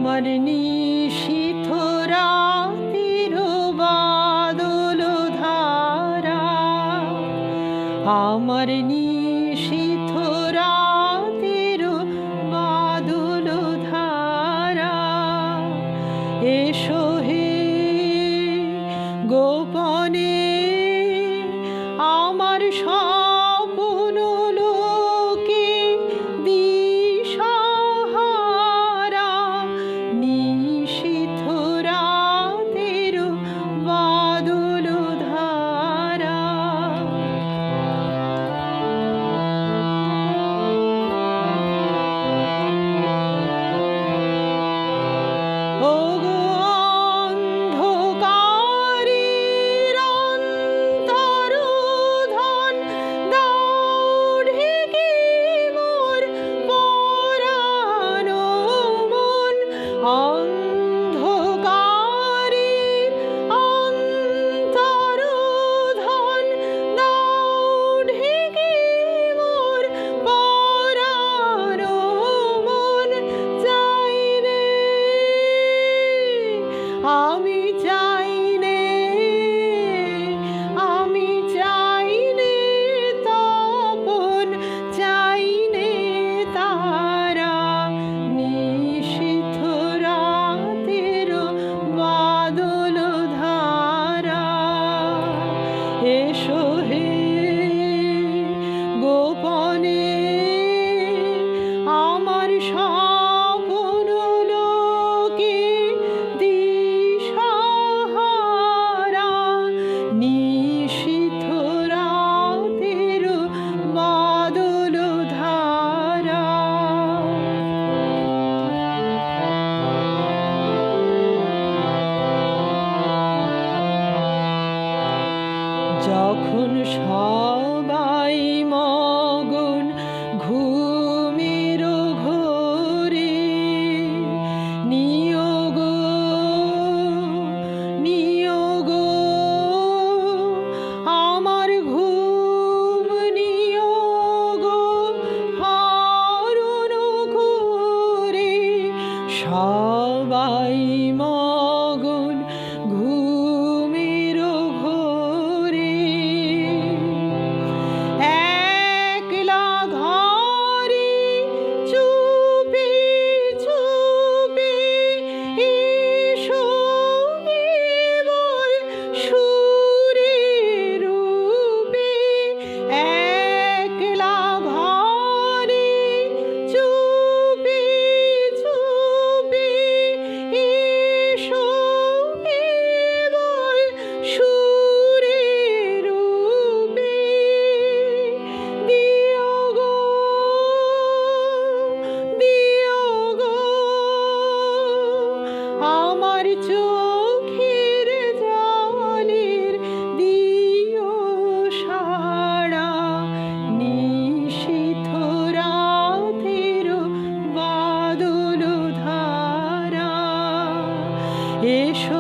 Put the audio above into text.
আমার নিশীথ রাতের বাদল ধারা, আমার নিশীথ রাতের বাদল ধারা, এসো হে গোপনে আমার স্বপ্ন লোকে দিশাহারা, নিশীথ রাতের বাদল ধারা। ওগো অন্ধকারের অন্তরোধন দাও ঢেকে মোর পরাণ মন, অন্ধকারের অন্তরোধন দাও ঢেকে মোর পরাণ মন। চাই রে আমি চাই নে, আমি চাই নে তপন, চাই নে তারা, নিশীথ রাতের বাদল ধারা। এসো হে গোপনে আমার স্বপ্ন লোকে দিশাহারা, নিশীথ রাতের বাদল ধারা। যখন সবাই মগন ঘুমের ঘোরে, নিয়োগ নিয়োগ আমার ঘুম নিয়োগ হরণ করে, সবাই মগন ঘুমের ঘোরে, একলা ঘরে চুপি চুপি এসো কেবল সুরে রূপে, একলা ঘরে চুপি চুপি এসো কেবল সুরে রূপে। দিও গো দিও গো আমার চোখের জলের দিও সাড়া, নিশীথ রাতের বাদল ধারা। এসো